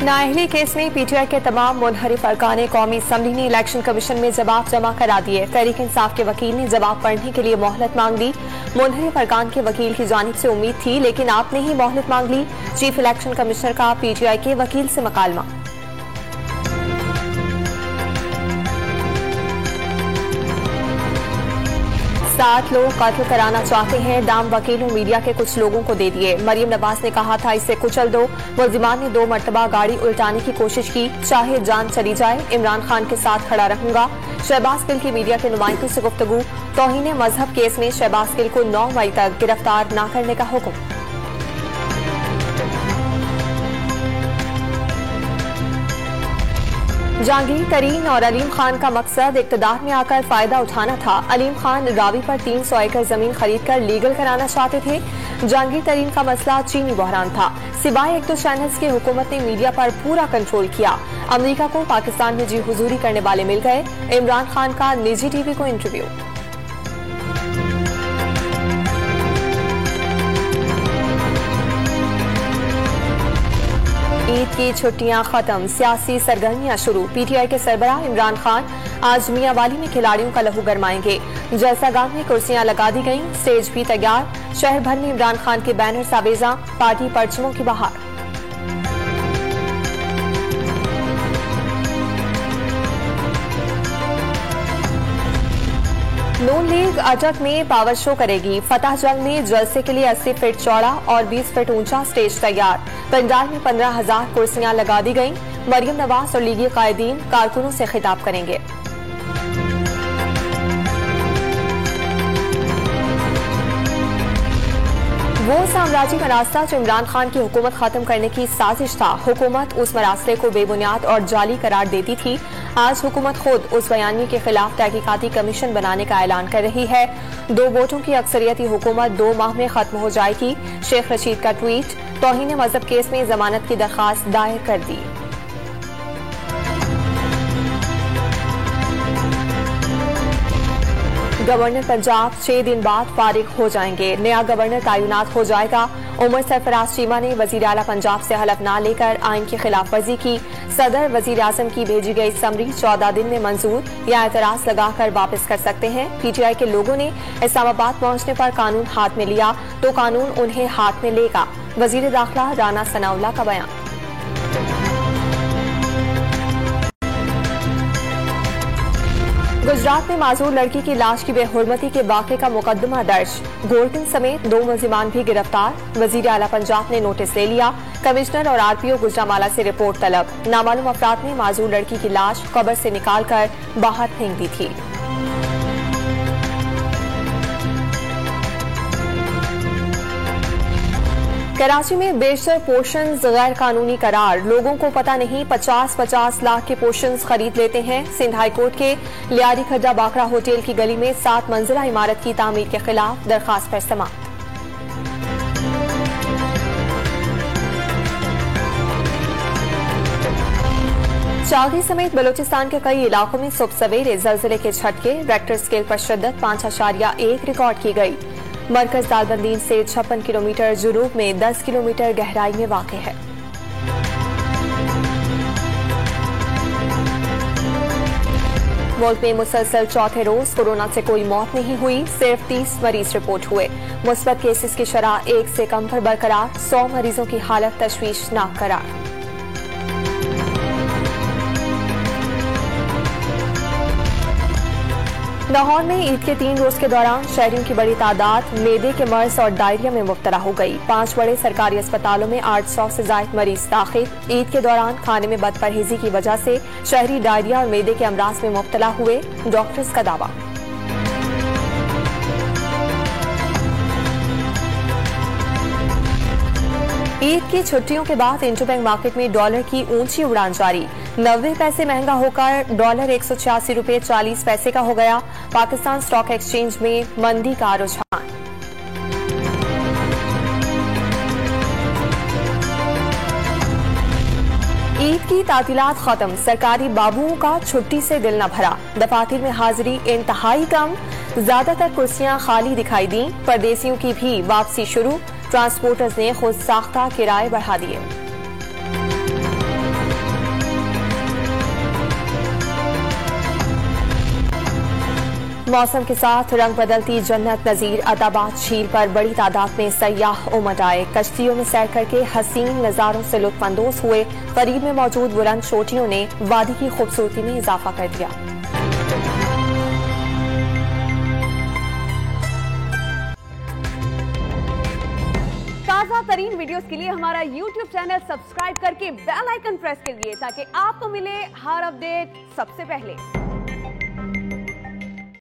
नाअहली case में PTI के तमाम मुनहरिफ अरकान कौमी असम्बली ने इलेक्शन कमीशन में जवाब जमा करा दिए। तहरीक इंसाफ के वकील ने जवाब पढ़ने के लिए मोहलत मांग ली। मुनहरिफ अरकान के वकील की जानिब से उम्मीद थी, लेकिन आपने ही मोहलत मांग ली। चीफ इलेक्शन कमिश्नर का पीटीआई के वकील से मुकालमा। सात लोग कत्ल कराना चाहते हैं, दाम वकीलों मीडिया के कुछ लोगों को दे दिए। मरियम नवाज ने कहा था इसे कुचल दो। मुल्जिमान ने 2 मरतबा गाड़ी उल्टाने की कोशिश की, चाहे जान चली जाए, इमरान खान के साथ खड़ा रहूंगा। शहबाज गिल की मीडिया के नुमाइंदों से गुफ्तगू। तौहीन मजहब केस में शहबाज गिल को 9 मई तक गिरफ्तार न करने का हुक्म। जहांगीर तरीन और अलीम खान का मकसद इक्तदार में आकर फायदा उठाना था। अलीम खान रावी पर 300 एकड़ जमीन खरीदकर लीगल कराना चाहते थे। जहांगीर तरीन का मसला चीनी बहरान था। सिवाय 1-2 चैनल्स की हुकूमत ने मीडिया पर पूरा कंट्रोल किया। अमेरिका को पाकिस्तान में जी हुजूरी करने वाले मिल गए। इमरान खान का निजी टीवी को इंटरव्यू। ईद की छुट्टियां खत्म, सियासी सरगर्मियां शुरू। पीटीआई के सरबराह इमरान खान आज मियांवाली में खिलाड़ियों का लहू गरमाएंगे। जैसागाम में कुर्सियां लगा दी गईं, स्टेज भी तैयार। शहर भर में इमरान खान के बैनर सावेजा, पार्टी परचमों की बहार। नून लीग अटक में पावर शो करेगी। फतह जंग में जलसे के लिए 80 फीट चौड़ा और 20 फीट ऊंचा स्टेज तैयार। पंडाल में 15,000 कुर्सियां लगा दी गईं। मरियम नवाज और लीगी कायदीन कारकुनों से खिताब करेंगे। वो साम्राज्य का रास्ता जो इमरान खान की हुकूमत खत्म करने की साजिश था। हुकूमत उस मरासले को बेबुनियाद और जाली करार देती थी। आज हुकूमत खुद उस बयानी के खिलाफ तहकीकाती कमीशन बनाने का ऐलान कर रही है। 2 वोटों की अक्सरियती हुकूमत 2 माह में खत्म हो जाएगी। शेख रशीद का ट्वीट। तौहीन मजहब केस में जमानत की दरखास्त दायर कर दी। गवर्नर पंजाब 6 दिन बाद फारिग हो जाएंगे। नया गवर्नर तैनात हो जाएगा। उमर सरफराज चीमा ने वजीर आला पंजाब से हलफ ना लेकर आइन की खिलाफ वर्जी की। सदर वजीर आजम की भेजी गई समरी 14 दिन में मंजूर या एतराज लगाकर वापस कर सकते हैं। पीटीआई के लोगों ने इस्लामाबाद पहुंचने पर कानून हाथ में लिया तो कानून उन्हें हाथ में लेगा। वजीर दाखिला राना सनाउल्लाह का बयान। गुजरात में माजूर लड़की की लाश की बेहुरमती के वाक़े का मुकदमा दर्ज। गोल्डन समेत 2 मुल्जिमान भी गिरफ्तार। वजीर आला पंजाब ने नोटिस ले लिया। कमिश्नर और आरपीओ गुजरांवाला से रिपोर्ट तलब। नामालूम अफराद ने माजूर लड़की की लाश कब्र से निकालकर बाहर फेंक दी थी। कराची में बेशतर पोर्शंस गैर कानूनी करार। लोगों को पता नहीं 50-50 लाख के पोर्शंस खरीद लेते हैं। सिंध हाईकोर्ट के लियारी खड्डा बाखरा होटल की गली में 7 मंजिला इमारत की तामीर के खिलाफ दरखास्त पर समाअत। चागी समेत बलूचिस्तान के कई इलाकों में सुबह सवेरे जलजिले के झटके। रेक्टर स्केल पर शिद्दत 5.1 रिकॉर्ड की गई। मरकज दालबंदीन से 56 किलोमीटर जुनूब में 10 किलोमीटर गहराई में वाक़ है। मुल्क में मुसलसल चौथे रोज कोरोना से कोई मौत नहीं हुई। सिर्फ 30 मरीज रिपोर्ट हुए। मुस्बत केसेस की शरह 1 से कम पर बरकरार। 100 मरीजों की हालत तशवीशनाक करार। लाहौर में ईद के 3 रोज के दौरान शहरियों की बड़ी तादाद मेदे के मर्ज और डायरिया में मुब्तला हो गई। 5 बड़े सरकारी अस्पतालों में 800 से ज्यादा मरीज दाखिल। ईद के दौरान खाने में बदपरहेजी की वजह से शहरी डायरिया और मेदे के अमराज में मुब्तला हुए, डॉक्टर्स का दावा। ईद की छुट्टियों के बाद इंटरबैंक मार्केट में डॉलर की ऊंची उड़ान जारी। 90 पैसे महंगा होकर डॉलर 186 रुपये 40 पैसे का हो गया। पाकिस्तान स्टॉक एक्सचेंज में मंदी का रुझान। ईद की तातीलात खत्म। सरकारी बाबुओं का छुट्टी से दिल न भरा। दफातर में हाजिरी इंतहाई कम। ज्यादातर कुर्सियां खाली दिखाई दी। परदेसियों की भी वापसी शुरू। ट्रांसपोर्टर्स ने खुद साख्ता किराए बढ़ा दिए। मौसम के साथ रंग बदलती जन्नत नजीर अताबाद झील पर बड़ी तादाद में सयाह उमड़ आए। कश्तियों में सैर करके हसीन नजारों से लुत्फानंदोज हुए। करीब में मौजूद बुलंद चोटियों ने वादी की खूबसूरती में इजाफा कर दिया। ताज़ा तरीन वीडियोस के लिए हमारा YouTube चैनल सब्सक्राइब करके बेल आइकन प्रेस कीजिए ताकि आपको मिले हर अपडेट सबसे पहले।